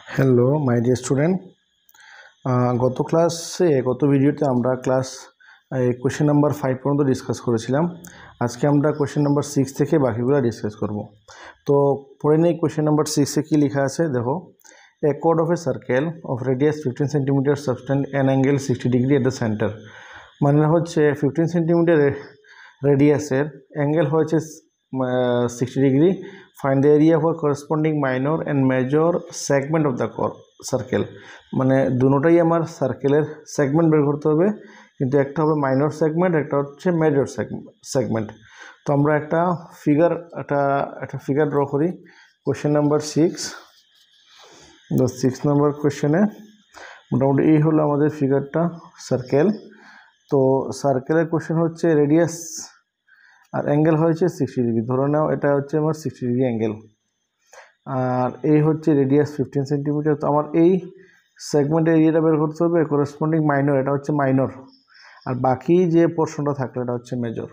Hello my dear student, গত ভিডিওতে আমরা ক্লাস কোয়েশ্চেন নাম্বার 5 পর্যন্ত ডিসকাস করেছিলাম। আজকে আমরা কোয়েশ্চেন নাম্বার 6 থেকে বাকিগুলো ডিসকাস করব। তো পরে নিয়ে কোয়েশ্চেন নাম্বার 6-এ কী লেখা আছে দেখো। এ কোড of a circle of radius 15 centimetre subtend an angle 60 degree at the centre. মানে হচ্ছে 15 সেন্টিমিটার রেডিয়াসের অ্যাঙ্গেল হয়েছে 60 degree. Find the area for corresponding minor and major segment of the circle. মানে দুটোটাই আমার সার্কেলের সেগমেন্ট বের করতে হবে, কিন্তু একটা হবে মাইনর সেগমেন্ট, একটা হচ্ছে মেজর সেগমেন্ট। তো আমরা একটা ফিগার ড্র করি। কোয়েশ্চেন নাম্বার 6, 6 নম্বর কোয়েশ্চেনে মোটামুটি এই হলো আমাদের ফিগারটা, সার্কেল। তো সার্কেলের কোয়েশ্চেন হচ্ছে রেডিয়াস আর অ্যাঙ্গেল হয়েছে 60 ডিগ্রি। ধরে নাও এটা হচ্ছে আমার 60 ডিগ্রি অ্যাঙ্গেল, আর এই হচ্ছে রেডিয়াস 15 সেন্টিমিটার। তো আমার এই সেগমেন্টের এরিয়াটা বের করতে হবে করসপন্ডিং মাইনর, এটা হচ্ছে মাইনর, আর বাকি যে পোর্শনটা থাকলো এটা হচ্ছে মেজর।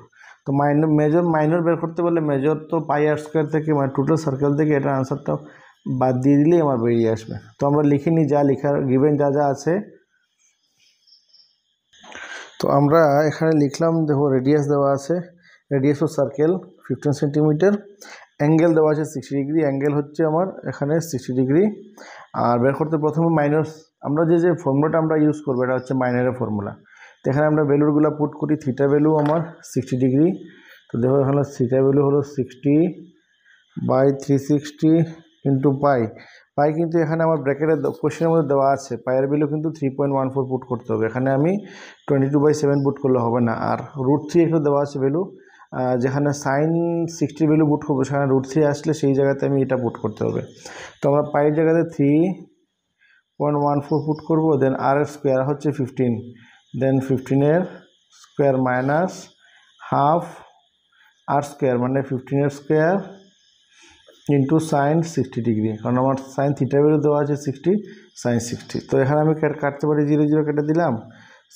তো মাইনর বের করতে পারলে মেজর তো পাই আর স্কোয়ার থেকে, মানে টোটাল সার্কেল থেকে এটার আনসারটা বাদ দিয়ে দিলেই আমার বেরিয়ে আসবে। তো আমরা লিখে নিই যা লেখার গিভেন যা আছে। তো আমরা এখানে লিখলাম, দেখো রেডিয়াস দেওয়া আছে, radius of circle 15 centimetre, angle দেওয়া আছে 60 ডিগ্রি, অ্যাঙ্গেল হচ্ছে আমার এখানে 60 ডিগ্রি। আর বের করতে প্রথমে মাইনর, আমরা যে ফর্মুলাটা আমরা ইউজ করবো এটা হচ্ছে মাইনরের ফর্মুলা। তো এখানে আমরা ভ্যালুগুলো পুট করি। থিটা ভ্যালু আমার 60 ডিগ্রি, তো দেখো এখানে থিটা ভ্যালু হলো 60/360 ইন্টু পাই। পাই কিন্তু এখানে আমার ব্র্যাকেটের কোশ্চেনের মধ্যে দেওয়া আছে, পায়ের ভ্যালু কিন্তু 3.14 পুট করতে হবে। এখানে আমি 22/7 পুট করলে হবে না। আর √3 একটু দেওয়া আছে ভ্যালু, যেখানে সাইন 60 ভ্যালু পুট করবো সেখানে √3 আসলে সেই জায়গাতে আমি এটা পুট করতে হবে। তো আমরা পায়ের জায়গাতে 3.14 পুট করবো। দেন আর এর স্কোয়ার হচ্ছে 15, দেন 15-এর স্কোয়ার মাইনাস হাফ আর স্কোয়ার, মানে 15-এর স্কোয়ার ইন্টু সাইন 60 ডিগ্রি, কারণ আমার সাইন থিটা ভ্যালু দেওয়া আছে 60, সাইন 60। তো এখানে আমি কাটতে পারি, 0 0 কেটে দিলাম,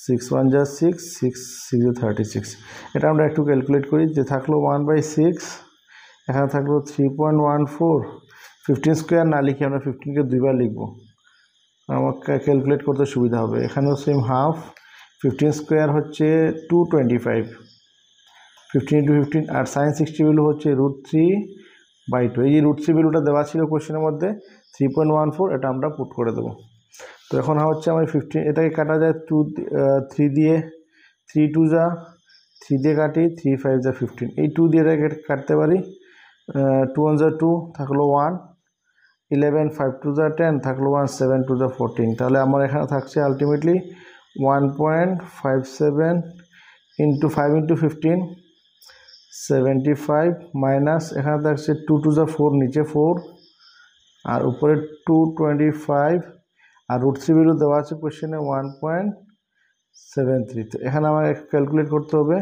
6 1 যা 6, 6 6 36। এটা আমরা একটু ক্যালকুলেট করি, যে থাকলো 1/6, এখানে থাকলো 3.14। 15 স্কোয়ার না লিখে আমরা 15-কে দুইবার লিখবো, আমাকে ক্যালকুলেট করতে সুবিধা হবে। এখানেও সেম হাফ, 15 স্কোয়ার হচ্ছে 225, 15 × 15, আর সাইন 60 ভ্যালু হচ্ছে √3/2। এই যে √3 ভ্যালুটা দেওয়া ছিল কোশ্চেনের মধ্যে 3.14, এটা আমরা পুট করে দেবো। তো এখন হচ্ছে আমার 15, এটাকে কাটা যায় 3 দিয়ে, 3 2 যা 3 দিয়ে কাটি, 3 5 যা 15, এই 2 দিয়ে এটাকে কাটতে পারি, 2 1 যা 2 থাকলো 1, 11 5 2 যা 10 থাকলো 1, 7 2 যা 14। তাহলে আমার এখানে থাকছে আলটিমেটলি 1.57 ইন্টু 5 ইন্টু 15 75, মাইনাস এখানে থাকছে 2 2 যা 4, নিচে 4, আর উপরে 225, আর √3 ভ্যালু দেওয়া আছে কোশ্চেনে 1.73। তো এখানে আমার ক্যালকুলেট করতে হবে।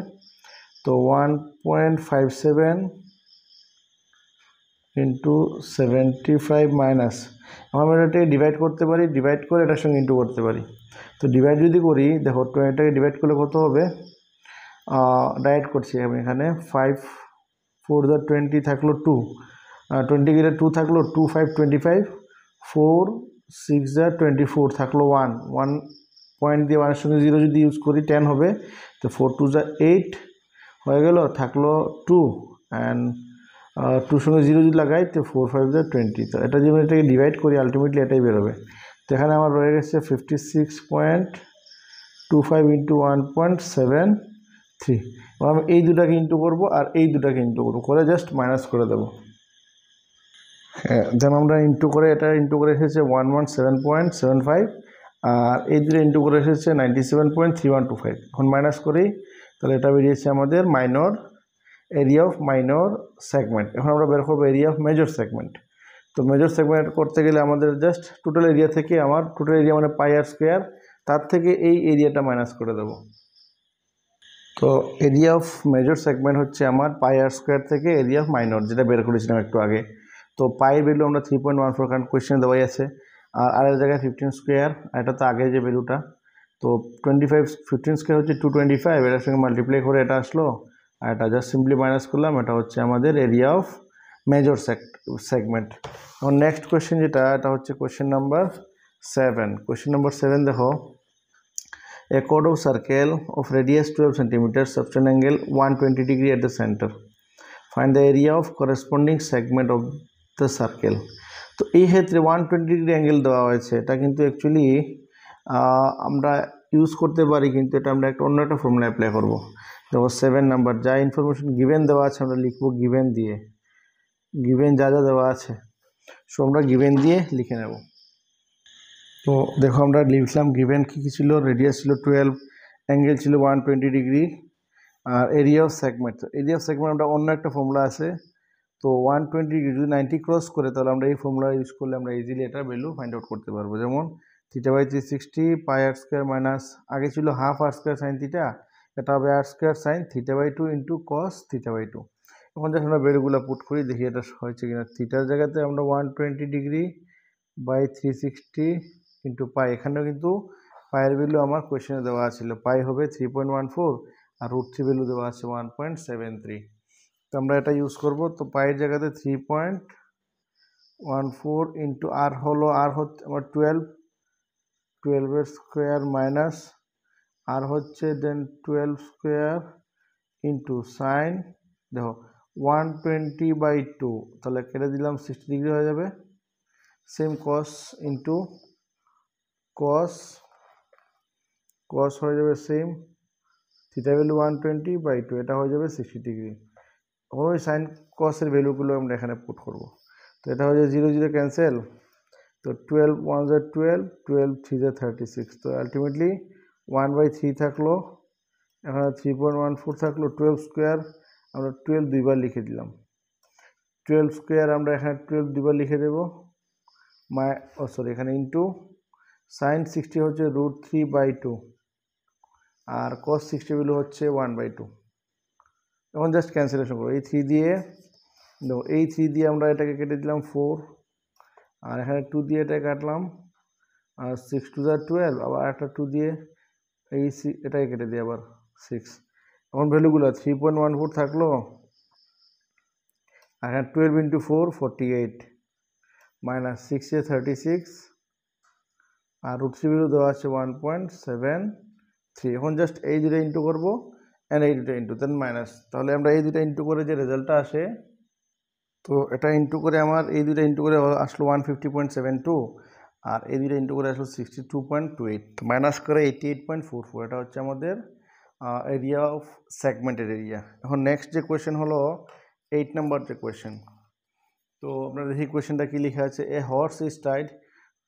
তো 1.57 ইন্টু 75 মাইনাস, আমরা এটাকে ডিভাইড করতে পারি, ডিভাইড করে এটার সঙ্গে ইন্টু করতে পারি। তো ডিভাইড যদি করি, দেখো এটাকে ডিভাইড করলে কত হবে, ডাইরেক্ট করছি আমি এখানে, 5 4 যা 20 থাকলো 2, 20 গেলে 2 থাকলো 2 5 25, 4 6 যা 24 থাকলো 1 পয়েন্ট দিয়ে 1-এর সঙ্গে 0 যদি ইউজ করি 10 হবে। তো 4 2 যা 8 হয়ে গেল, থাকলো 2, অ্যান্ড 2 সঙ্গে 0 যদি লাগাই তো 4 5 যা 20। তো এটা যদি এটাকে ডিভাইড করি আলটিমেটলি এটাই বেরোবে। তো এখানে আমার রয়ে গেছে 56.25 ইন্টু 1.73। এবং আমি এই দুটাকে ইন্টু করবো আর এই দুটাকে ইন্টু করবো, করে জাস্ট মাইনাস করে দেবো। হ্যাঁ, দেন আমরা ইন্টু করে, এটা ইন্টু করে এসেছে 117.75, আর এই দুটো ইন্টু করে এসেছে 97.3125। এখন মাইনাস করি, তাহলে এটা বেরিয়েছে আমাদের minor area of minor segment. এখন আমরা বের করবো এরিয়া অফ মেজর সেগমেন্ট। তো মেজর সেগমেন্ট করতে গেলে আমাদের জাস্ট টোটাল এরিয়া থেকে, আমার টোটাল এরিয়া মানে পাই আর স্কোয়ার, তার থেকে এই এরিয়াটা মাইনাস করে দেবো। তো এরিয়া অফ মেজর সেগমেন্ট হচ্ছে আমার পাই আর স্কোয়ার থেকে এরিয়া অফ মাইনর, যেটা বের করেছিলাম একটু আগে। তো পাইয়ের ভ্যালু আমরা 3.14, কারণ কোয়েশ্চেনে দেওয়াই আছে, আর আরের জায়গায় 15 স্কোয়ার, এটা তো আগে যে ভ্যালুটা। তো 25 15 স্কোয়ার হচ্ছে 225, এটার সঙ্গে মাল্টিপ্লাই করে এটা আসলো, আর এটা জাস্ট সিম্পলি মাইনাস করলাম, এটা হচ্ছে আমাদের এরিয়া অফ মেজর সেগমেন্ট। এবং নেক্সট কোয়েশ্চেন যেটা, এটা হচ্ছে কোয়েশ্চেন নাম্বার 7। কোয়েশ্চেন নাম্বার 7 দেখো, a chord of circle of radius 12 cm, subtend angle 120 degree at the center, find the area of corresponding segment of the circle। তো এই ক্ষেত্রে 120 degree angle দেওয়া হয়েছে, এটা কিন্তু অ্যাকচুয়ালি আমরা ইউজ করতে পারি, কিন্তু এটা আমরা অন্য একটা ফর্মুলা অ্যাপ্লাই করবো। দেখো 7 নাম্বার, যা ইনফরমেশন গিভেন দেওয়া আছে আমরা লিখবো গিভেন দিয়ে, গিভেন যা যা দেওয়া আছে সো আমরা গিভেন দিয়ে লিখে নেব। তো দেখো আমরা লিখলাম গিভেন কী কী ছিল, রেডিয়াস ছিল 12, অ্যাঙ্গেল ছিল 120 ডিগ্রি, আর area of segment. Area of segment আমরা অন্য একটা ফর্মুলা আছে, তো 120 ডিগ্রি যদি 90 ক্রস করে তাহলে আমরা এই ফর্মুলা ইউজ করলে আমরা ইজিলি এটার ভ্যালু ফাইন্ড আউট করতে পারবো। যেমন θ/360 πr² মাইনাস আগে ছিল হাফ r² sin θ, এটা হবে r² sin θ/2 ইন্টু cos θ/2। এখন যখন আমরা ভ্যালুগুলো পুট করি দেখি এটা হয়েছে কিনা। থিটার জায়গাতে আমরা 120 ডিগ্রি বাই 360 ইন্টু পাই, এখানেও কিন্তু পায়ের ভ্যালু আমার কোয়েশ্চেনে দেওয়া ছিল, পাই হবে 3.14 আর √3 ভ্যালু দেওয়া আছে 1.73। তো আমরা এটা ইউজ করব। তো পায়ের জায়গাতে 3.14 ইন্টু আর হলো, আর হচ্ছে আমার 12 স্কোয়ার মাইনাস আর হচ্ছে দেন 12 স্কোয়ার ইন্টু সাইন, দেখো 120/2, তাহলে কেটে দিলাম 60 ডিগ্রি হয়ে যাবে। সেম কস ইন্টু কস, কস হয়ে যাবে সেম, থিটা ভ্যালু 120/2, এটা হয়ে যাবে 60 ডিগ্রি। এখন ওই সাইন কসের ভ্যালুগুলো আমরা এখানে পুট করব। তো এটা হয়ে যাবে 0 0 ক্যান্সেল, তো 12 1 12, 12 3 36, তো আলটিমেটলি 1/3 থাকলো, এখানে 3.14 থাকলো। 12 স্কোয়ার আমরা 12 দুইবার লিখে দিলাম, 12 স্কোয়ার আমরা এখানে 12 দুইবার লিখে দেব, এখানে ইন্টু সাইন 60 হচ্ছে √3/2 আর cos 60 ভ্যালু হচ্ছে 1/2। এখন জাস্ট ক্যান্সেলেশন করবো, এই 3 দিয়ে, দেখো এই 3 দিয়ে আমরা এটাকে কেটে দিলাম 4, আর এখানে 2 দিয়ে এটা কাটলাম, আর 6 2 12, আবার একটা 2 দিয়ে এই এটাকে কেটে দিই আবার 6। এখন ভ্যালুগুলো 3.14 থাকলো, আর এখানে 12 ইন্টু 4 48 মাইনাস 6 36, আর √3 ভ্যালু দেওয়া আছে 1.73। এখন জাস্ট এই দুটো ইন্টু করবো অ্যান্ড এই দুটো ইন্টু দেন মাইনাস, তাহলে আমরা এই দুটো ইন্টু করে যে রেজাল্টটা আসে, তো এটা ইন্টু করে আমার এই দুটো ইন্টু করে আসলো 150.72, আর এই দুটো ইন্টু করে আসলো 62.28, মাইনাস করে 88.44। এটা হচ্ছে আমাদের এরিয়া অফ সেগমেন্টের এরিয়া। এখন নেক্সট যে কোয়েশ্চেন হলো 8 নাম্বার যে কোয়েশ্চেন। তো আপনার দেখি কোয়েশ্চেনটা কি লেখা আছে, এ horse is tied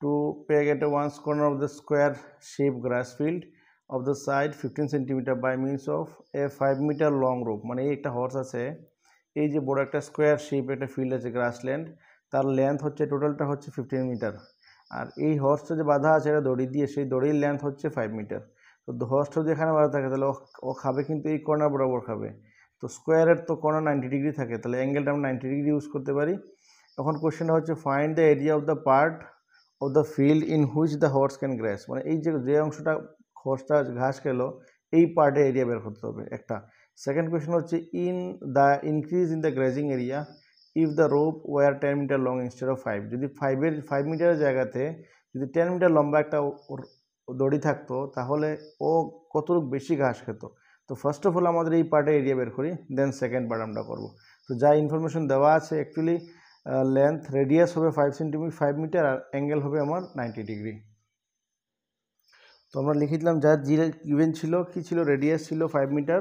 to peg at one's corner of the square shape grass field of the side 15 cm by means of a 5 meter long rope। মানে এই একটা হর্স আছে, এই যে বড় একটা স্কোয়ার শেপ একটা ফিল্ড আছে গ্রাসল্যান্ড, তার লেন্থ হচ্ছে টোটালটা হচ্ছে 15 মিটার, আর এই হর্সটা যে বাঁধা আছে এটা দড়ি দিয়ে, সেই দড়ির লেন্থ হচ্ছে 5 মিটার। তো হর্সটা যদি এখানে বাঁধা থাকে তাহলে ও খাবে কিন্তু এই কর্নার বরাবর খাবে। তো স্কোয়ারের তো কর্নার 90 ডিগ্রি থাকে, তাহলে অ্যাঙ্গেলটা আমরা 90 ডিগ্রি ইউজ করতে পারি। এখন কোশ্চেনটা হচ্ছে find the area of the part of the field in which the horse can graze. মানে এই যে অংশটা হর্সটা ঘাস খেলো এই পার্টে এরিয়া বের করতে হবে একটা। সেকেন্ড কোয়েশ্চেন হচ্ছে in the increase in the grazing area if the rope were 10 metre long instead of 5। যদি 5 মিটারের জায়গাতে যদি 10 মিটার লম্বা একটা দড়ি থাকতো তাহলে ও কতটুকু বেশি ঘাস খেত। তো ফার্স্ট অফ অল আমাদের এই পার্টে এরিয়া বের করি, দেন সেকেন্ড পার্ট আমরা করবো। তো যা ইনফরমেশন দেওয়া আছে অ্যাকচুয়ালি লেন্থ রেডিয়াস হবে 5 মিটার আর অ্যাঙ্গেল হবে আমার 90 ডিগ্রি। তো আমরা লিখে দিলাম যা গিভেন ছিল, কি ছিল, রেডিয়াস ছিল 5 মিটার,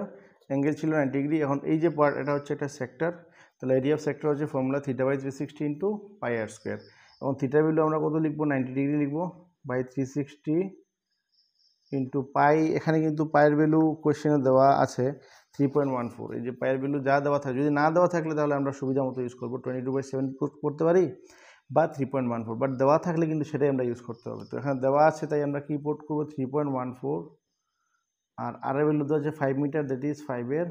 অ্যাঙ্গেল ছিল 90 ডিগ্রি। এখন এই যে পার্ট এটা হচ্ছে একটা সেক্টর, তাহলে এরিয়া অফ সেক্টর হচ্ছে ফর্মুলা θ/360 ইন্টু πr²। এবং থিটার ভ্যালু আমরা কত লিখবো, 90 ডিগ্রি লিখবো, বাই 360 ইন্টু পাই। এখানে কিন্তু পায়ের ভ্যালু কোয়েশ্চেনে দেওয়া আছে 3.14। এই যে পায়ের ভ্যালু যা দেওয়া থাকে, যদি না দেওয়া থাকলে তাহলে আমরা সুবিধা মতো ইউজ করবো 22/7 করতে পারি বা 3.14, বাট দেওয়া থাকলে কিন্তু সেটাই আমরা ইউজ করতে হবে। তো এখানে দেওয়া আছে তাই আমরা কি পুট করবো 3.14, আর এর ভ্যালু দেওয়া আছে 5 মিটার, দ্যাট ইজ 5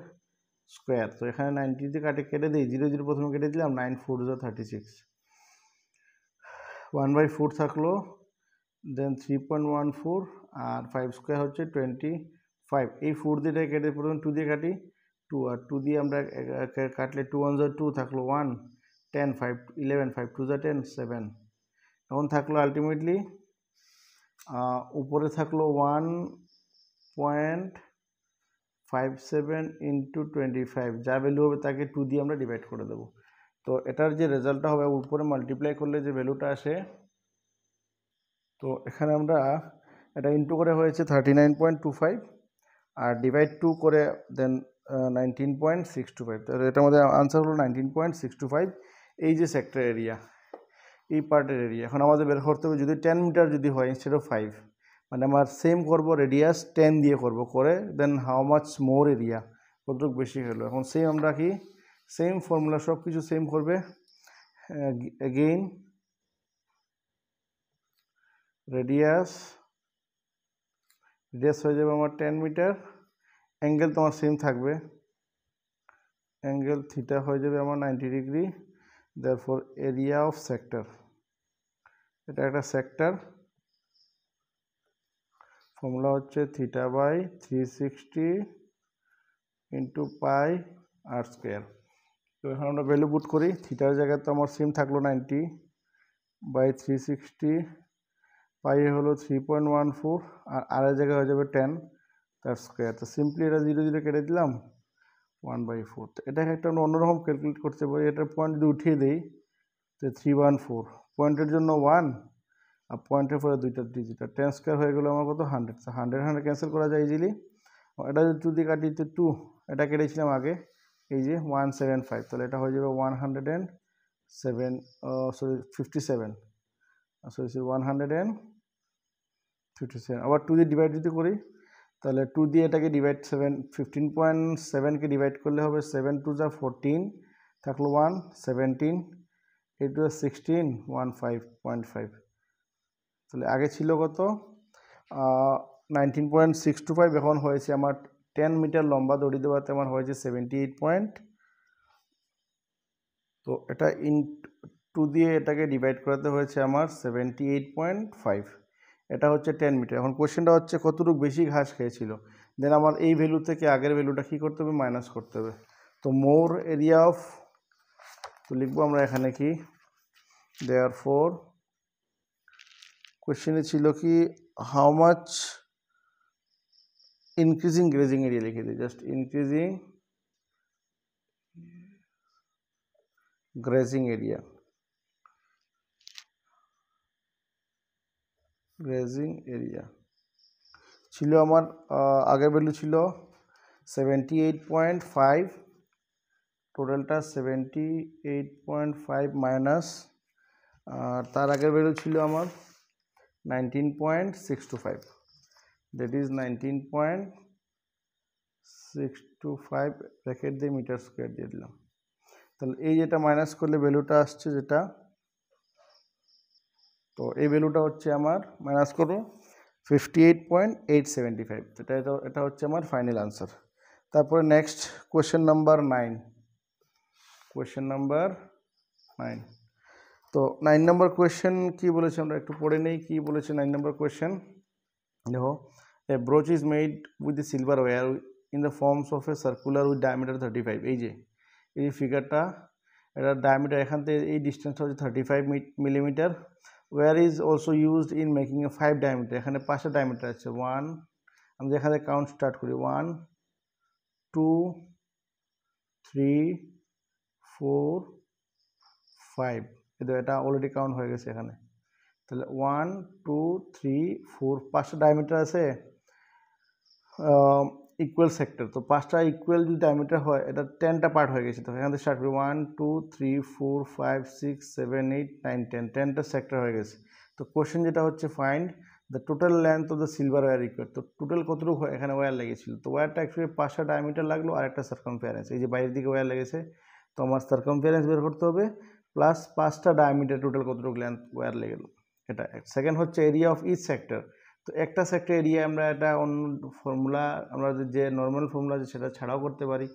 স্কোয়ার। তো এখানে 90 দিয়ে কেটে দিই, 0 0 প্রথমে কেটে দিলাম, 9 4 36, 1/4 থাকলো, দেন 3.14 আর 5 স্কোয়ার হচ্ছে 25। এই 4 দিয়ে কেটে প্রথমে 2 দিয়ে কাটি, 2 আর 2 দিয়ে আমরা কাটলে 2 1 2 থাকলো 1, 10 5 11 5 2 যা 10 7 এখন থাকলো আলটিমেটলি উপরে থাকলো 1.57 ইন্টু 25 যা ভ্যালু হবে তাকে 2 দিয়ে আমরা ডিভাইড করে দেবো। তো এটার যে রেজাল্টটা হবে উপরে মাল্টিপ্লাই করলে যে ভ্যালুটা আসে, তো এখানে আমরা এটা ইন্টু করে হয়েছে 39.25 আর ডিভাইড 2 করে দেন 19.625। তাহলে এটার মধ্যে আনসার হলো 19.625। এই যে সেক্টর এরিয়া, এই পার্টের এরিয়া এখন আমাদের বের করতে হবে যদি 10 মিটার যদি হয় ইনস্টেড অফ 5, মানে আমার সেম করব রেডিয়াস 10 দিয়ে করব করে then how much more area, কতটুকু বেশি হলো। এখন সেম আমরা কি সেম ফর্মুলা সব কিছু সেম করবে। এগেইন রেডিয়াস হয়ে যাবে আমার 10 মিটার, অ্যাঙ্গেল তোমার সেম থাকবে, অ্যাঙ্গেল থিটা হয়ে যাবে আমার 90 degree. Therefore area of sector, এটা একটা সেক্টর, ফর্মুলা হচ্ছে theta by 360 into pi r square. তো এখন আমরা ভ্যালু পুট করি, থিটার জায়গায় তো আমার সেম থাকলো 90 বাই 360, পাই হলো 3.14 আর আরের জায়গায় হয়ে যাবে 10 তার স্কোয়ার। তো সিম্পলি এটা 0 0 কেটে দিলাম 1/4। তো এটাকে একটা অন্যরকম ক্যালকুলেট করতে পারি, এটার পয়েন্ট যদি উঠিয়ে দিই তো 314, পয়েন্টের জন্য 1 আর পয়েন্টের পরে দুইটা ডিজিট, 10 স্কোয়ার হয়ে গেলো আমার কত 100। 100 ক্যান্সেল করা যায় ইজিলি। এটা যদি 2 দিয়ে কাটি তো 2, এটা কেটেছিলাম আগে এই যে 175, তাহলে এটা হয়ে যাবে 107 সরি 57, সরি 157। আবার 2 দিয়ে ডিভাইড যদি করি তাহলে 2 দিয়ে এটাকে ডিভাইড 15.7কে ডিভাইড করলে হবে 7 2 যা 14 থাকলো 1 17, 8 2 16 15.5। তাহলে আগে ছিল কত 19.625, এখন হয়েছে আমার 10 মিটার লম্বা দড়ি দেওয়াতে আমার হয়েছে 78 তো এটা ইন 2 দিয়ে এটাকে ডিভাইড করাতে হয়েছে আমার 78.5। এটা হচ্ছে 10 মিটার। এখন কোশ্চেনটা হচ্ছে কতটুকু বেশি ঘাস খেয়েছিল, দেন আমার এই ভ্যালু থেকে আগের ভ্যালুটা কী করতে হবে মাইনাস করতে হবে। তো মোর এরিয়া অফ, তো লিখবো আমরা এখানে কি দেয়ারফর কোশ্চেনে ছিল কি how much increasing grazing area, লিখে দিই just increasing grazing area, grazing area ছিল আমার আগের ভ্যালু ছিল 78.5, টোটালটা 78.5 মাইনাস আর তার আগের ভ্যালু ছিল আমার 19.625, দ্যাট ইজ 19.625 ব্র্যাকেট দিয়ে মিটার স্কোয়ার দিয়ে দিলাম। তাহলে এই যেটা মাইনাস করলে ভ্যালুটা আসছে যেটা, তো এই ভ্যালুটা হচ্ছে আমার মাইনাস করো 58.875। এটা হচ্ছে আমার ফাইনাল আনসার। তারপরে next question number 9, question number 9। তো 9 নম্বর কোয়েশ্চেন কি বলেছে আমরা একটু পড়ে নেই কি বলেছে 9 নম্বর কোয়েশ্চেন। দেখো, a brooch is made with the silver wire in the forms of a circular with diameter 35। এই ফিগারটা, এটার ডায়ামিটার এখান থেকে এই ডিস্টেন্সটা হচ্ছে 35 millimetre. Where is also used in making A 5 diameter, এখানে 5টা ডায়ামিটার আছে। আমরা এখানে কাউন্ট স্টার্ট করি 1 2 3 4 5, এটা অলরেডি কাউন্ট হয়ে গেছে এখানে। তাহলে 1 2 3 4 5টা ডায়ামিটার আছে ইকুয়াল সেক্টর। তো 5টা ইকুয়াল যদি ডায়ামিটার হয় এটা 10টা পার্ট হয়ে গেছে। তো এখান থেকে স্টার্ট করি 1 2 3 4 5 6 7 8 9 10, 10টা সেক্টর হয়ে গেছে। তো কোশ্চেন যেটা হচ্ছে find the total length of the silver wire required. তো টোটাল কতটুকু এখানে ওয়্যার লেগেছিল, তো ওয়্যারটা অ্যাকচুয়ালি 5টা ডায়ামিটার লাগলো আর একটা সার্কামফারেন্স, এই যে বাইরের দিকে ওয়্যার লেগেছে। তো আমার সার্কামফারেন্স বের করতে হবে প্লাস 5টা ডায়ামিটার টোটাল কতটুকু লেন্থ ওয়্যার লেগেল এটা। সেকেন্ড হচ্ছে এরিয়া অফ ইচ সেক্টর। তো একটা সেক্টর এরিয়া আমরা এটা অন্য ফর্মুলা, আমরা যে নর্মাল ফর্মুলা আছে সেটা ছাড়াও করতে পারি,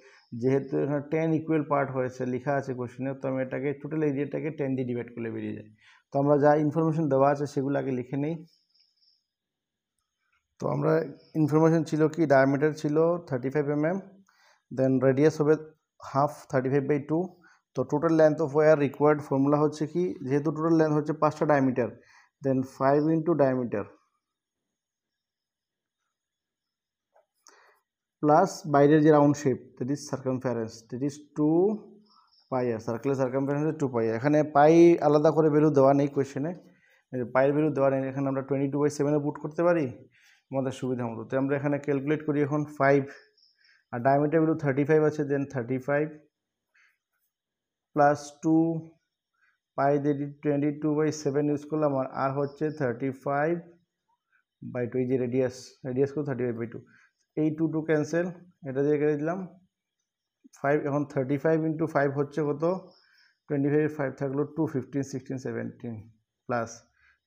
যেহেতু এখানে 10 ইকুয়াল পার্ট হয়েছে লেখা আছে কোশ্চেনে, তো আমি এটাকে টোটাল এরিয়াটাকে 10 দিয়ে ডিভাইড করলে বেরিয়ে যায়। তো আমরা যা ইনফরমেশন দেওয়া আছে সেগুলো আগে লিখে নেই। তো আমরা ইনফরমেশন ছিল কি ডায়ামিটার ছিল 35 mm, দেন রেডিয়াস হবে হাফ 35/2। তো তো total length of wire required formula হচ্ছে কি, যেহেতু টোটাল লেন্থ হচ্ছে 5টা diameter, then 5 into diameter plus বাইরের যে round shape that is circumference, that is 2 pi r সার্কেলের সার্কামফারেন্স 2 পাই। এখানে পাই আলাদা করে ভ্যালু দেওয়া নেই কোয়েশ্চেনে, পাইয়ের ভ্যালু দেওয়া নেই, এখানে আমরা 22/7 পুট করতে পারি আমাদের সুবিধা মতো। তো আমরা এখানে ক্যালকুলেট করি এখন 5 আর ডায়ামিটার ভ্যালু 35 আছে, দেন 35 প্লাস 2 পাই দিয়ে 22/7 ইউজ করলাম, আর হচ্ছে 35/2, এই যে রেডিয়াস করে 35/2, এই 2 ক্যান্সেল, এটা দিয়ে কেটে দিলাম 5। এখন 35 ইন্টু 5 হচ্ছে কত, 25 5 থাকলো 2, 15 16 17 প্লাস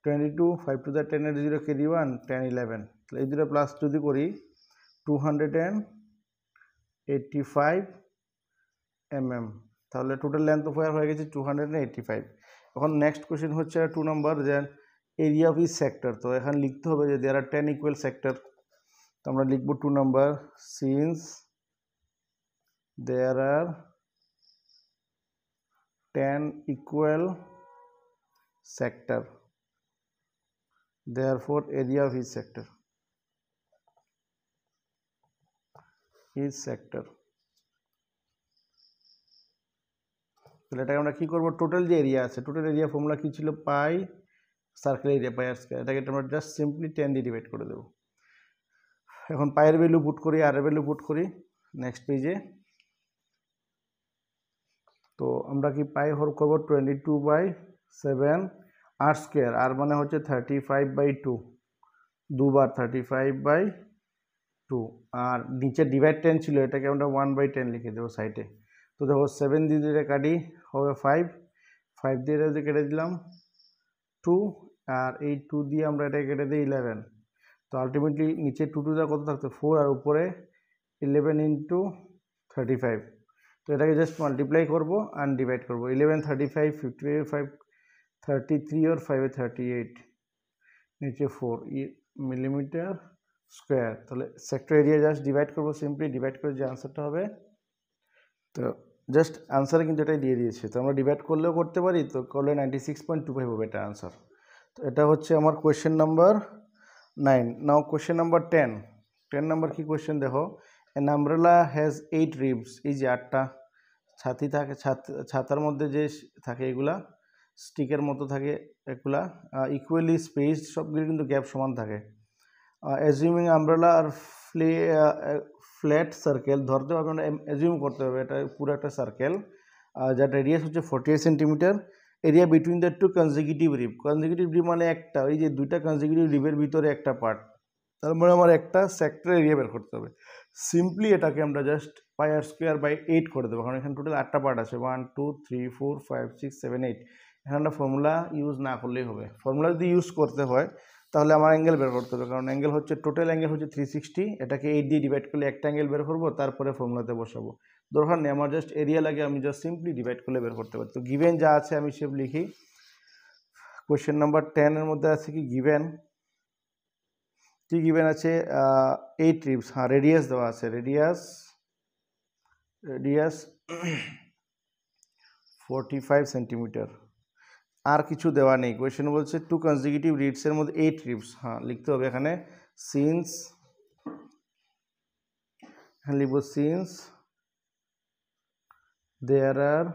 22, 5 টু দ্য 10 এর 0 কেরি 1 10 11, তাহলে এই দুটো প্লাস যদি করি 285 mm, তাহলে টোটাল লেন্থ অফ ওয়্যার হয়ে গেছে 285। এখন নেক্সট কোয়েশ্চেন হচ্ছে 2 নম্বর, যে এরিয়া অফ ইচ সেক্টর। তো এখানে লিখতে হবে যে দেয়ার আর 10 ইকুয়াল সেক্টর। তো আমরা লিখবো 2 নম্বর, since there R 10 equal sector, therefore area of each sector তাহলে এটাকে আমরা কি করব, টোটাল যে এরিয়া আছে, টোটাল এরিয়া ফর্মুলা কি ছিল, পাই সার্কেল এরিয়া পাই আর স্কয়ার, এটাকে আমরা জাস্ট সিম্পলি 10 দিয়ে ডিভাইড করে দেব। এখন পাইয়ের ভ্যালু পুট করি, আর এর ভ্যালু পুট করি নেক্সট পেজে। তো আমরা কি পাই হল করব 22/7 আর স্কয়ার, আর মানে হচ্ছে 35/2, দুবার 35/2, আর নিচে ডিভাইড 10 ছিল, এটাকে আমরা 1/10 লিখে দেবো সাইডে। তো দেখো 7 দিয়ে কাটি হবে 5 দিয়ে এটা কেটে দিলাম 2, আর এই 2 দিয়ে আমরা এটা কেটে দিই 11। তো আলটিমেটলি নিচে 2 টু যা কত থাকতো 4, আর উপরে 11 ইন্টু 35। তো এটাকে জাস্ট মাল্টিপ্লাই করবো আর ডিভাইড করবো, 11 35 55 33 और 5 38, নিচে 4 মিলিমিটার স্কোয়ার। তাহলে সেক্টর এরিয়া জাস্ট ডিভাইড করবো, সিম্পলি ডিভাইড করে যে আনসারটা হবে, তো জাস্ট আনসারে কিন্তু এটাই দিয়ে দিয়েছে। তো আমরা ডিভাইড করলেও করতে পারি, তো করলে 96.25 হবে এটা আনসার। তো এটা হচ্ছে আমার কোয়েশ্চেন নাম্বার 9। নাও কোয়েশ্চেন নাম্বার 10 নাম্বার কি কোয়েশ্চেন দেখো, এন আমব্রেলা হ্যাজ 8 রিবস, এই যে 8টা ছাতি থাকে, ছাতার মধ্যে যে থাকে এগুলা স্টিকের মতো থাকে, এগুলা ইকুয়ালি স্পেসড, সবগুলো কিন্তু গ্যাপ সমান থাকে। অ্যাজিউমিং আমব্রেলা আর ফ্ল্যাট সার্কেল, ধরতে হবে আমরা, অ্যাজিউম করতে হবে এটা পুরো একটা সার্কেল, যার রেডিয়াস হচ্ছে 48 centimetre, area between the 2 consecutive rib. Consecutive rib মানে একটা, ওই যে 2টা কনজিকিউটিভ রিবের ভিতরে একটা পার্ট, তার মানে আমার একটা সেক্টর এরিয়া বের করতে হবে। সিম্পলি এটাকে আমরা just pi r square by 8 করে দেবো, কারণ এখানে টোটাল 8টা পার্ট আছে, 1 2 3 4 5 6 7 8। এখানে একটা ফর্মুলা ইউজ না করলেই হবে, ফর্মুলা যদি ইউজ করতে হয় তাহলে আমার অ্যাঙ্গেল বের করতে হবে, কারণ অ্যাঙ্গেল হচ্ছে টোটাল অ্যাঙ্গেল হচ্ছে 360, এটাকে 8 দিয়ে ডিভাইড করলে একটা অ্যাঙ্গেল বের করবো, তারপরে ফর্মুলাতে বসাবো। দরকার নেই, আমার জাস্ট এরিয়া লাগে, আমি জাস্ট সিম্পলি ডিভাইড করলে বের করতে পারি। তো গিভেন যা আছে আমি সব লিখি। কোয়েশ্চেন নাম্বার 10 এর মধ্যে আছে কি গিভেন, কি গিভেন আছে 8 রিবস, হ্যাঁ রেডিয়াস দেওয়া আছে, রেডিয়াস 45 সেন্টিমিটার, আর কিছু দেওয়া নেই। কোয়েশ্চেন বলছে 2 কনজিকিউটিভ রিবসের মধ্যে 8 রিবস, হ্যাঁ লিখতে হবে এখানে সিন্স, এখানে লিখব সিন্স দেয়ার আর,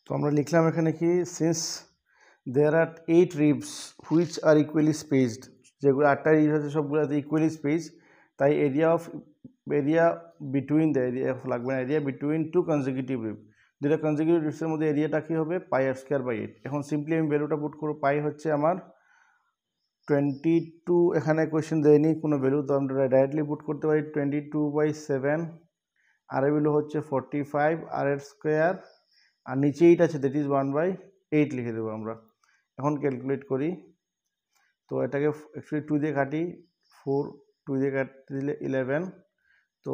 তো আমরা লিখলাম এখানে কি, since there are 8 ribs which are equally spaced, যেগুলো 8টা রিবস আছে সবগুলো ইকুয়ালি স্পেস, তাই এরিয়া বিটুইন দ্য, এরিয়া লাগবে না, এরিয়া বিটুইন 2 কনজিকিউটিভ রিব, দুটো কনজিকিউটিভ রিবসের মধ্যে এরিয়াটা কী হবে, পাই আর স্কোয়ার বাই 8। এখন সিম্পলি আমি ভ্যালুটা পুট করবো, পাই হচ্ছে আমার 22, এখানে কোয়েশ্চেন দেয়নি কোনো ভ্যালু, তো আমরা ডাইরেক্টলি পুট করতে পারি 22/7, আর এর ভ্যালু হচ্ছে 45, আর এর স্কোয়ার, আর নিচে 8 আছে, দ্যাট ইজ 1/8 লিখে দেবো আমরা। এখন ক্যালকুলেট করি, তো এটাকে অ্যাকচুয়ালি 2 দিয়ে কাটি, 4 2 দিয়ে কাটতে দিলে 11। তো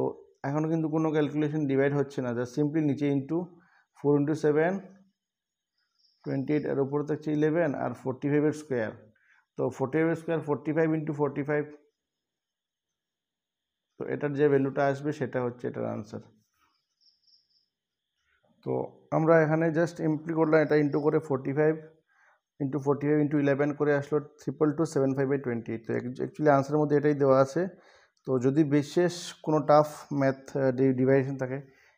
এখনও কিন্তু কোনো ক্যালকুলেশন ডিভাইড হচ্ছে না, জাস্ট সিম্পলি নিচে ইন্টু 4 × 7 28, এর উপরে থাকছে 11, আর 45 এর স্কোয়ার, তো 45 এর স্কোয়ার 45 × 45, তো এটার যে ভ্যালুটা আসবে সেটা হচ্ছে এটার আনসার। তো আমরা এখানে জাস্ট ইমপ্লি করলাম, এটা ইন্টু করে 45 ইন্টু 45 ইন্টু 11 করে আসলো 22275/20। তো অ্যাকচুয়ালি আনসারের মধ্যে এটাই দেওয়া আছে। তো যদি বিশেষ কোনো টাফ ম্যাথ ডিভাইডেশন থাকে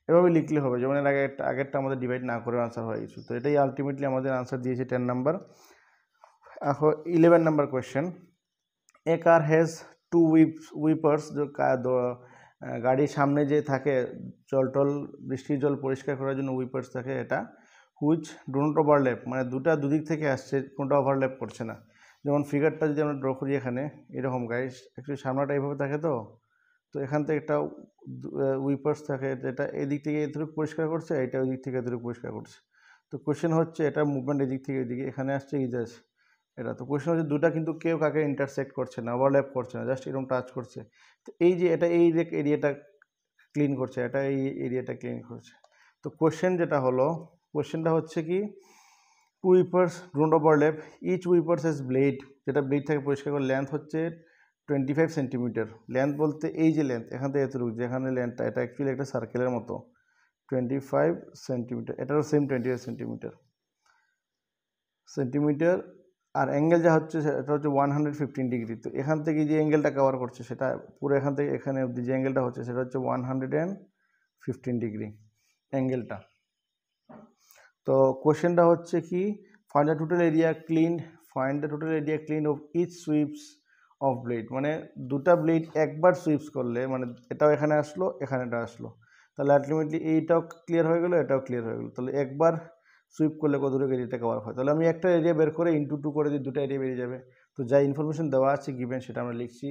এভাবে লিখলে হবে, যেমন এর আগেরটা আমাদের ডিভাইড না করে আনসার হয়ে গেছে। তো এটাই আলটিমেটলি আমাদের আনসার দিয়েছে 10 নাম্বার। এখন 11 number question. A car has two wipers, গাড়ির সামনে যে থাকে জল বৃষ্টির জল পরিষ্কার করার জন্য উইপার্স থাকে, এটা হুইচ ডু নট ওভারল্যাপ, মানে দুদিক থেকে আসছে, কোনটা ওভারল্যাপ করছে না। যেমন ফিগারটা যদি আমরা ড্র করি এখানে এরকম গাইস, অ্যাকচুয়ালি সামনাটা এইভাবে থাকে। তো এখান থেকে একটা উইপার্স থাকে, যেটা এদিক থেকে এতটুকু পরিষ্কার করছে, এটা ওই দিক থেকে এতটুকু পরিষ্কার করছে। তো কোয়েশ্চেন হচ্ছে এটা মুভমেন্ট এদিক থেকে এদিকে, এখানে আসছে ইজাজ এটা। তো কোয়েশ্চেন হচ্ছে দুটা কিন্তু কেউ কাকে ইন্টারসেক্ট করছে না, ওভারল্যাপ করছে না, জাস্ট এরকম টাচ করছে। তো এই যে এটা এই এরিয়াটা ক্লিন করছে, এটা এই এরিয়াটা ক্লিন করছে। তো কোয়েশ্চেনটা হচ্ছে কি, two wipers don't overlap, each wipers has blade, যেটা ব্লেড থেকে পরিষ্কার করে লেন্থ হচ্ছে 25 সেন্টিমিটার। লেন্থ বলতে এই যে লেন্থ এখান থেকে এতটুকু, যেখানে লেন্থটা এটা অ্যাকচুয়ালি একটা সার্কেলের মতো 25 সেন্টিমিটার, এটারও সেম 25 সেন্টিমিটার। আর অ্যাঙ্গেল যা হচ্ছে সেটা হচ্ছে 115 ডিগ্রি। তো এখান থেকে যে অ্যাঙ্গেলটা কভার করছে সেটা পুরো এখান থেকে এখানে অবধি যে অ্যাঙ্গেলটা হচ্ছে সেটা হচ্ছে 115 ডিগ্রি অ্যাঙ্গেলটা। তো কোশ্চেনটা হচ্ছে কি, find the total area clean of each sweeps of blade, মানে দুটা ব্লেড একবার সুইপস করলে, মানে এটাও এখানে আসলো এখানেটা আসলো, তাহলে আলটিমেটলি এইটাও ক্লিয়ার হয়ে গেল এটাও ক্লিয়ার হয়ে গেল। তাহলে একবার সুইপ করলে কতটুকু এরিয়াটা কভার হয়, তাহলে আমি একটা এরিয়া বের করে ইন্টু 2 করে দিই, দুটো এরিয়া বেরিয়ে যাবে। তো যা ইনফরমেশন দেওয়া আছে গিভেন সেটা আমরা লিখছি।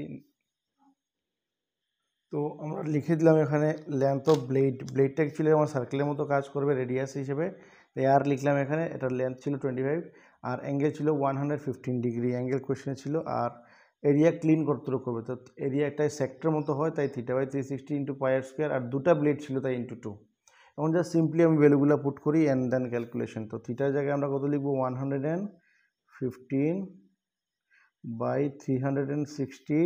তো আমরা লিখে দিলাম এখানে লেন্থ অফ ব্লেডটা অ্যাকচুয়ালি আমার সার্কেলের মতো কাজ করবে রেডিয়াস হিসেবে। আর লিখলাম এখানে এটার লেন্থ ছিল 25 আর অ্যাঙ্গেল ছিল 115 ডিগ্রি অ্যাঙ্গেল কোয়েশ্চেনে ছিল। আর এরিয়া ক্লিন কতটুকু করবে, তো এরিয়া একটা সেক্টর মতো হয়, তাই θ/360 ইন্টু πr², আর দুটা ব্লেড ছিল তাই ইন্টু 2। এখন জাস্ট সিম্পলি আমি ভ্যালুগুলো পুট করি অ্যান্ড দেন ক্যালকুলেশন। তো থিটার জায়গায় আমরা কত লিখবো, 115/360।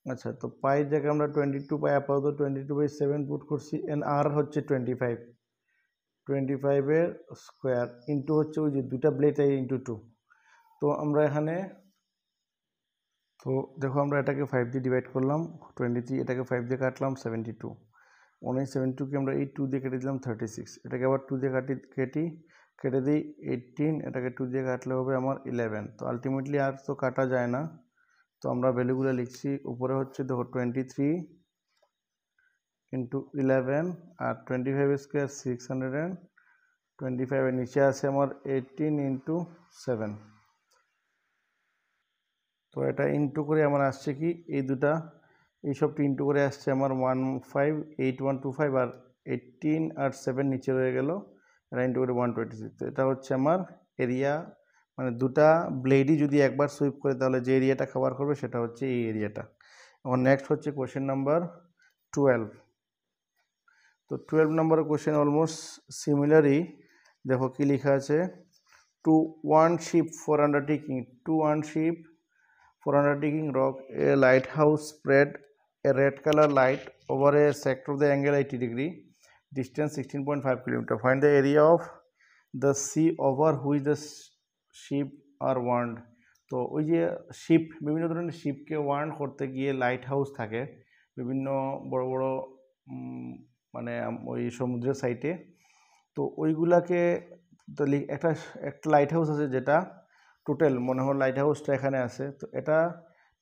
আচ্ছা, তো পাইয়ের জায়গায় আমরা 22 পাই, আপাতত 22/7 পুট করছি। এন আর হচ্ছে 25 স্কোয়ার ইন্টু হচ্ছে ওই যে দুটা ব্লেড ইন্টু 2। তো আমরা এখানে, তো দেখো আমরা এটাকে 5 দিয়ে ডিভাইড করলাম 23, এটাকে 5 দিয়ে কাটলাম 72, 72কে আমরা এই 2 দিয়ে কেটে দিলাম 36, এটাকে আবার 2 দিয়ে কেটে দিই 18, এটাকে 2 দিয়ে কাটলে হবে আমার 11। তো আলটিমেটলি আর তো কাটা যায় না, তো আমরা ভ্যালুগুলো লিখছি। উপরে হচ্ছে দেখো 23 ইন্টু 11 আর 25 স্কোয়ার 625, এর নিচে আছে আমার 18 ইন্টু 7। তো এটা ইন্টু করে আমার আসছে কি, এই দুটা এইসবটি ইন্টু করে আসছে আমার 158125, আর 18 আর 7 নিচে রয়ে গেল, এটা ইন্টু করে 126। তো এটা হচ্ছে আমার এরিয়া, মানে দুটা ব্লেডই যদি একবার সুইপ করে তাহলে যে এরিয়াটা কভার করবে সেটা হচ্ছে এই এরিয়াটা। এখন নেক্সট হচ্ছে কোয়েশ্চেন নাম্বার 12। তো 12 নম্বরের কোয়েশ্চেন অলমোস্ট সিমিলারই। দেখো কি লেখা আছে, to warn ship for undertaking rock, a lighthouse spread a red color light over a sector of the angle 80 degree, distance 16.5 kilometer. Find the area of the sea over which the ship are warned. তো ওই যে sheep, বিভিন্ন ধরনের শিপকে Warne করতে গিয়ে light house থাকে বিভিন্ন বড় বড় মানে ওই সমুদ্রের সাইটে। তো ওইগুলাকে তো একটা লাইট হাউস আছে যেটা টোটাল মনে হয় লাইট হাউসটা এখানে আছে। তো এটা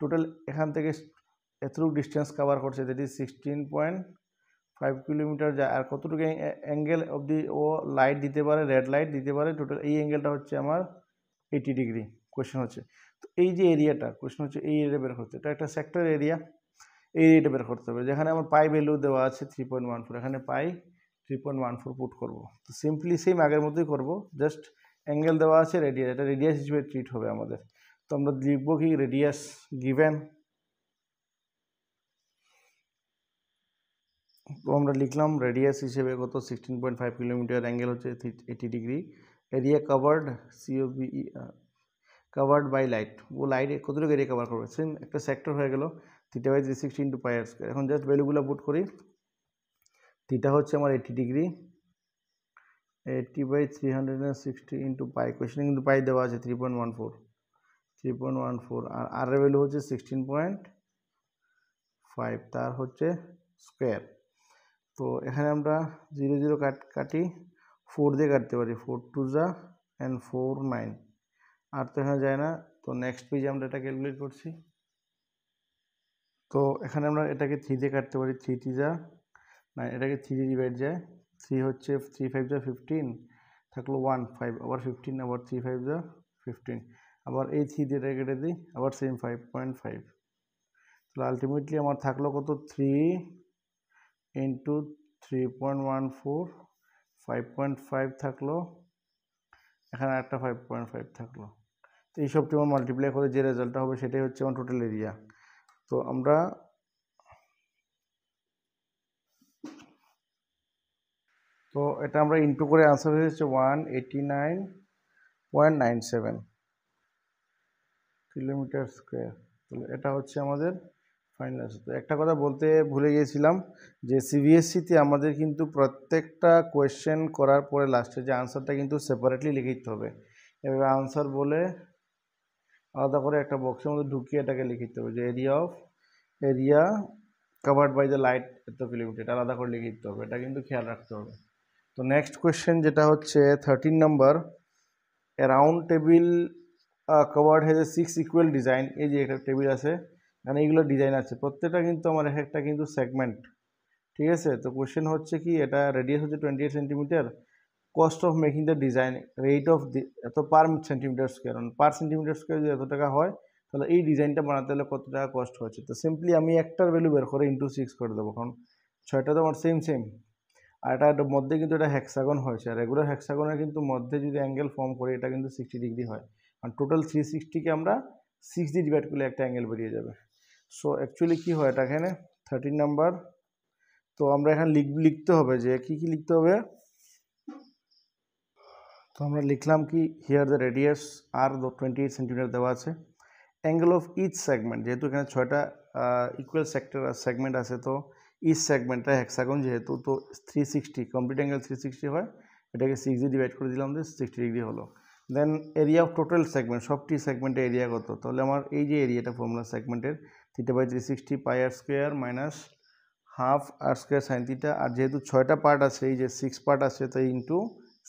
টোটাল এখান থেকে এতটুকু ডিস্টেন্স কভার করছে, দ্যাট ইজ 16.5 কিলোমিটার যায়। আর কতটুকু অ্যাঙ্গেল অবধি ও লাইট দিতে পারে, রেড লাইট দিতে পারে, টোটাল এই অ্যাঙ্গেলটা হচ্ছে আমার 80 ডিগ্রি। কোয়েশ্চেন হচ্ছে তো এই যে এরিয়াটা, কোয়েশ্চেন হচ্ছে এই এরিয়া বের করতে, এটা একটা সেক্টর এরিয়া, এই এরিয়াটা বের করতে হবে। যেখানে আমার পাই ভ্যালু দেওয়া আছে 3.14, এখানে পাই 3.14 পুট করবো। তো সিম্পলি সেম আগের মতোই করবো, জাস্ট অ্যাঙ্গেল দেওয়া আছে, রেডিয়াস, এটা রেডিয়াস হিসেবে ট্রিট হবে আমাদের। তো আমরা লিখবো কি, রেডিয়াস গিভেন, তো আমরা লিখলাম রেডিয়াস হিসেবে কত 16.5 কিলোমিটার, অ্যাঙ্গেল হচ্ছে 80 degree, area covered COVE covered by light, ও লাইট কতটুকু এরিয়া কভার করবে, সেম একটা সেক্টর হয়ে গেল θ/360 ইন্টু πr²। এখন জাস্ট ভ্যালুগুলো পুট করি, থিটা হচ্ছে আমার 80 ডিগ্রি 80/360 ইন্টু পাই, কোয়েশ্চেনে কিন্তু পাই দেওয়া আছে 3.14 আর আর এর ভ্যালু হচ্ছে 16.5, তার হচ্ছে স্কোয়ার। তো এখানে আমরা 0 0 কাটি, 4 দিয়ে কাটতে পারি, 4 2 যা অ্যান্ড 4 9, আর তো এখানে যায় না। তো নেক্সট পেজে আমরা এটা ক্যালকুলেট করছি। তো এখানে আমরা এটাকে 3 দিয়ে কাটতে পারি, 3 3 যা 9, এটাকে 3 দিয়ে ডিভাইড যায়, 3 হচ্ছে 3 5 যা 15 থাকলো 1 5, আবার 15, আবার 3 5 যা 15, আবার এই 3 দিয়ে এটা কেটে দিই, আবার সেম 5.5। তাহলে আলটিমেটলি আমার থাকলো কত, 3 ইন্টু 3.14, 5.5 থাকলো, এখানে একটা 5.5 থাকলো। তো এই সবটি আমার মাল্টিপ্লাই করে যে রেজাল্টটা হবে সেটাই হচ্ছে আমার টোটাল এরিয়া। তো আমরা এটা আমরা ইন্টু করে আনসার হয়েছে 189.97 কিলোমিটার স্কোয়ার। তাহলে এটা হচ্ছে আমাদের ফাইনাল আনসার। তো একটা কথা বলতে ভুলে গিয়েছিলাম যে সিবিএসসিতে আমাদের কিন্তু প্রত্যেকটা কোয়েশ্চেন করার পরে লাস্টে যে আনসারটা কিন্তু সেপারেটলি লিখে দিতে হবে। এভাবে আনসার বলে আলাদা করে একটা বক্সের মধ্যে ঢুকিয়ে এটাকে লিখে দিতে হবে যে area covered by the light এত কিলোমিটার, এটা আলাদা করে লিখে দিতে হবে, এটা কিন্তু খেয়াল রাখতে হবে। তো নেক্সট কোয়েশ্চেন যেটা হচ্ছে 13 নম্বর, a round table covered has a 6 equal design। এই যে একটা টেবিল আছে, মানে এইগুলো ডিজাইন আছে, প্রত্যেকটা কিন্তু আমার একটা কিন্তু সেগমেন্ট, ঠিক আছে। তো কোয়েশ্চেন হচ্ছে কি, এটা রেডিয়াস হচ্ছে 28 centimetre, cost of making the design, rate of এত per centimetre square, per centimetre square যদি এত টাকা হয় তাহলে এই ডিজাইনটা বানাতে হলে কত টাকা কস্ট হচ্ছে। তো সিম্পলি আমি একটার ভ্যালু বের করে ইন্টু 6 করে দেবো, কারণ 6টা তো আমার সেম, আর এটার মধ্যে কিন্তু এটা হ্যাক্সাগন হয়েছে, আর রেগুলার হ্যাক্সাগনের কিন্তু মধ্যে যদি অ্যাঙ্গেল ফর্ম করি এটা কিন্তু 60 ডিগ্রি হয়, আর টোটাল 360কে আমরা 6 দিয়ে ডিভাইড করলে একটা অ্যাঙ্গেল বেরিয়ে যাবে। সো অ্যাকচুয়ালি কী হয় এটা এখানে 13 নাম্বার। তো আমরা এখানে লিখতে হবে যে কী লিখতে হবে। তো আমরা লিখলাম কি, here the radius are 28 centimetre দেওয়া আছে, অ্যাঙ্গেল অফ ইচ সেগমেন্ট, যেহেতু এখানে 6টা ইকুয়াল সেগমেন্ট আছে, তো ইচ সেগমেন্টটা হেক্সাগন যেহেতু, তো 360 কমপ্লিট অ্যাঙ্গেল 360 হয়, এটাকে 6 দিয়ে ডিভাইড করে দিলাম, যে 60 ডিগ্রি হলো। দেন এরিয়া অফ টোটাল সেগমেন্ট, সবটি সেগমেন্টের এরিয়া কত, তাহলে আমার এই যে এরিয়াটা ফর্মুলা সেগমেন্টের θ/360 পাই আর স্কোয়ার মাইনাস হাফ আর স্কোয়ার সাইন থিটা, আর যেহেতু 6টা পার্ট আছে, এই যে 6 পার্ট আছে, তো ইন্টু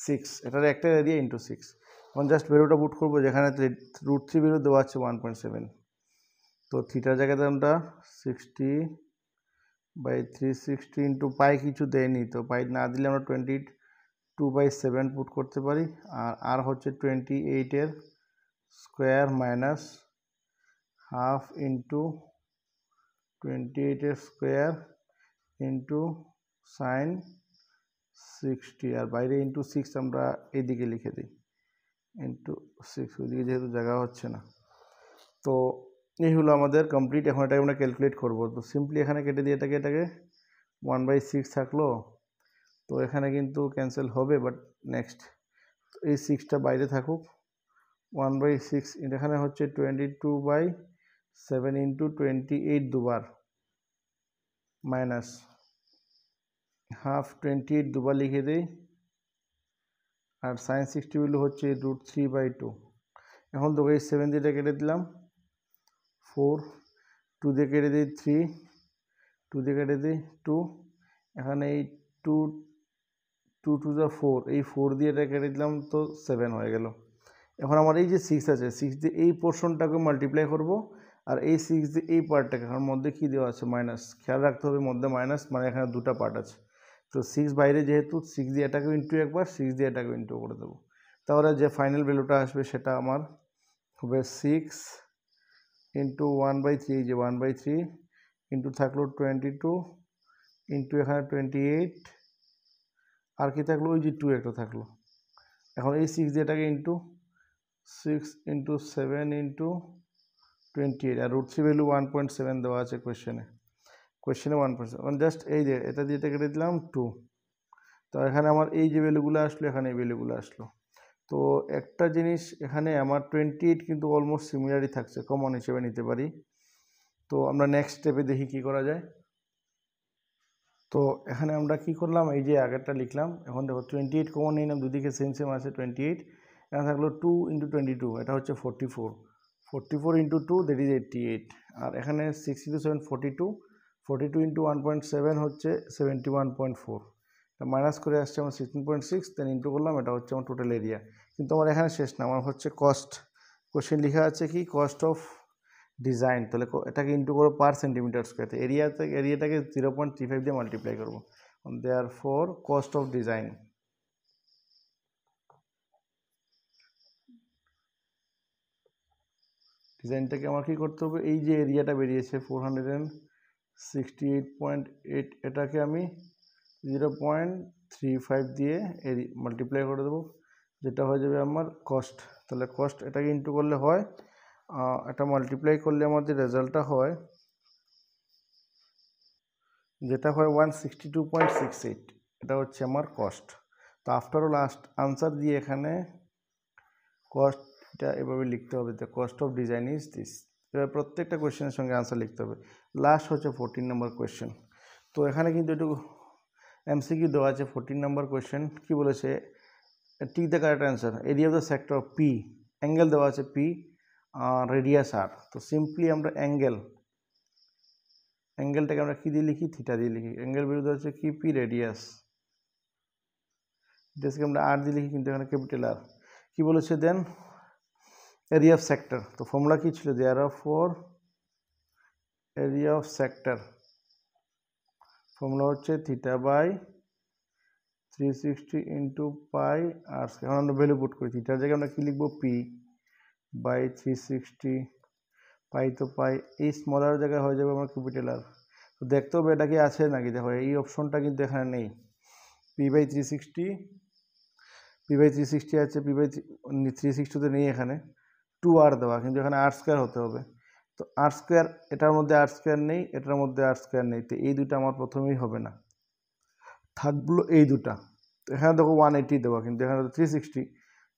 6, এটার একটা এরিয়া ইন্টু 6। এখন জাস্ট ভ্যালুটা পুট করবো, যেখানে √3 ভ্যালু দেওয়া আছে 1.7, তো থিটার জায়গাতে আমরা 60/360 ইন্টু পাই কিছু দেয়নি, তো পাই না দিলে আমরা 22/7 পুট করতে পারি, আর হচ্ছে 28 square minus half into 28 square into sign 60, আর বাইরে ইন্টু 6 আমরা এইদিকে লিখে দিই, ইন্টু 6, ওইদিকে যেহেতু জায়গা হচ্ছে না। তো এই হলো আমাদের কমপ্লিট। এখন এটাকে আমরা ক্যালকুলেট করবো, তো সিম্পলি এখানে কেটে দিয়ে এটাকে 1/6 থাকলো, তো এখানে কিন্তু ক্যান্সেল হবে, বাট নেক্সট এই 6টা বাইরে থাকুক, 1/6 এখানে হচ্ছে 22/7 ইন্টু 28 দুবার মাইনাস হাফ 28 দুবার লিখে দিই, আর সাইন 60 ভ্যালু হচ্ছে √3/2। এখন তো এই 7 দিয়ে কেটে দিলাম, 4 2 দিয়ে কেটে দিই 3, 2 দিয়ে কেটে দিই 2, এখানে এই 2 2 2 যা 4, এই 4 দিয়ে এটা কেটে দিলাম, তো 7 হয়ে গেল। এখন আমার এই যে 6 আছে, 6 দিয়ে এই পোর্শনটাকে মাল্টিপ্লাই করব, আর এই 6 দিয়ে এই পার্টটাকে, কারণ মধ্যে কী দেওয়া আছে মাইনাস, খেয়াল রাখতে হবে মধ্যে মাইনাস, মানে এখানে দুটা পার্ট আছে, তো 6 বাইরে যেহেতু 6 দিয়ে এটাকে ইন্টু একবার, 6 দিয়ে এটাকে ইন্টু করে দেবো, তাহলে যে ফাইনাল ভ্যালুটা আসবে সেটা আমার হবে 6 ইন্টু 1/3, যে 1/3 ইন্টু থাকলো 22 ইন্টু এখানে 28, আর কি থাকলো, ওই যে 2 একটা থাকলো। এখন এই 6 দিয়ে এটাকে ইন্টু 6 ইন্টু 7 ইন্টু 28, আর √3 ভ্যালু 1.7 দেওয়া আছে কোয়েশ্চেনে 1.7, জাস্ট এই যে এটা দিয়ে এটা কেটে দিলাম 2, তো এখানে আমার এই যে ভ্যালুগুলো আসলো, এখানে এই ভ্যালুগুলো আসলো। তো একটা জিনিস এখানে আমার 28 কিন্তু অলমোস্ট সিমিলারই থাকছে, কমন হিসেবে নিতে পারি। তো আমরা নেক্সট স্টেপে দেখি কি করা যায়। তো এখানে আমরা কি করলাম, এই যে আগেরটা লিখলাম, এখন দেখো 28 কমন নিলাম, দুদিকে সেম সেম আছে 28, এখানে থাকলো 2 × 22, এটা হচ্ছে 44, 44 × 2 দ্যাট ইজ 88, আর এখানে 6 × 7 42, 42 × 1.7 হচ্ছে 71.4, মাইনাস করে আসছে আমার 16.6, দেন ইন্টু করলাম, এটা হচ্ছে আমার টোটাল এরিয়া। কিন্তু আমার এখানে শেষ না, আমার হচ্ছে কস্ট, কোশ্চেন লেখা আছে কি কস্ট অফ ডিজাইন, তাহলে এটাকে ইন্টু করবো পার সেন্টিমিটার স্কোয়ার, এরিয়াটাকে 0.35 দিয়ে মাল্টিপ্লাই করবো, therefore cost of design, ডিজাইনটাকে আমার কী করতে হবে, এই যে এরিয়াটা বেরিয়েছে 468.8, এটাকে আমি 0.35 দিয়ে মাল্টিপ্লাই করে দেবো, যেটা হয়ে যাবে আমার কস্ট। তাহলে কস্ট এটাকে ইন্টু করলে হয়, এটা মাল্টিপ্লাই করলে আমাদের রেজাল্টটা হয়, যেটা হয় 162.68, এটা হচ্ছে আমার কস্ট। তো আফটার অল আনসার দিয়ে এখানে কস্টটা এভাবে লিখতে হবে, the cost of design is this. এবার প্রত্যেকটা কোয়েশ্চেনের সঙ্গে আনসার লিখতে হবে। লাস্ট হচ্ছে 14 নম্বর কোয়েশ্চেন। তো এখানে কিন্তু একটু এমসিকিউ দেওয়া আছে। 14 নম্বর কোয়েশ্চেন কী বলেছে, tick the correct answer, area of the sector of P, angle দেওয়া আছে পি, রেডিয়াস আর। তো সিম্পলি আমরা অ্যাঙ্গেলটাকে আমরা কী দিয়ে লিখি, থিটা দিয়ে লিখি। অ্যাঙ্গেল বিরুদ্ধে হচ্ছে কি পি, রেডিয়াস, রেডিয়াসকে আমরা আর দিয়ে লিখি, কিন্তু এখানে ক্যাপিটাল আর। কী বলেছে দেন, এরিয়া অফ সেক্টর, তো ফর্মুলা কী ছিল, there of for area of sector, formula হচ্ছে theta by 360 into pi R. এখন আমরা ভ্যালু পুট করি, থিটার জায়গায় আমরা কী লিখবো, পি বাই 360, পাই তো পাই, এই স্মলার জায়গায় হয়ে যাবে আমার ক্যাপিটাল আর। তো দেখতে হবে এটা কি আছে নাকি, দেখো এই অপশনটা কিন্তু এখানে নেই, পি বাই 360 আছে, পি বাই 360 নেই, এখানে 2r দেওয়া, কিন্তু এখানে r স্কোয়ার হতে হবে। তো r স্কোয়ার, এটার মধ্যে r স্কোয়ার নেই, এটার মধ্যে r স্কোয়ার নেই, তো এই দুটো আমার প্রথমেই হবে না, থাকলো এই দুটা। তো এখানে দেখো 180 দেওয়া, কিন্তু এখানে 360,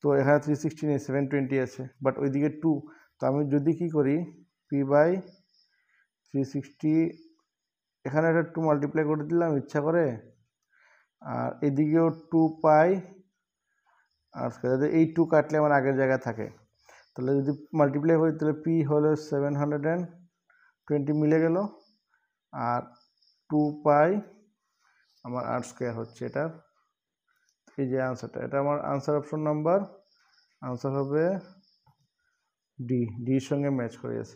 তো এখানে 360 নেই, 720 আছে, বাট ওইদিকে 2। তো আমি যদি কি করি, পি বাই 360, এখানে একটা 2 মাল্টিপ্লাই করে দিলাম ইচ্ছা করে, আর এদিকেও 2 পাই আর এই 2 কাটলে আমার আগের জায়গায় থাকে। তাহলে যদি মাল্টিপ্লাই করি, তাহলে পি হলো 720 মিলে গেল, আর 2 পাই আমার আর স্কোয়ার হচ্ছে এটার, এই যে আনসারটা, এটা আমার আনসার অপশন নাম্বার, আনসার হবে ডি, ডির সঙ্গে ম্যাচ করে গেছে।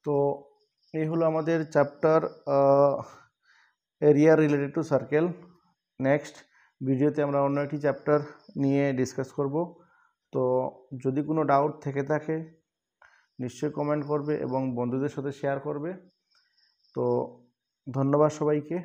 তো এই হলো আমাদের chapter area related to circle. Next ভিডিওতে আমরা অন্য একটি চ্যাপ্টার নিয়ে ডিসকাস করব। তো যদি কোনো ডাউট থেকে থাকে নিশ্চয়ই কমেন্ট করবে এবং বন্ধুদের সাথে শেয়ার করবে। তো ধন্যবাদ সবাইকে।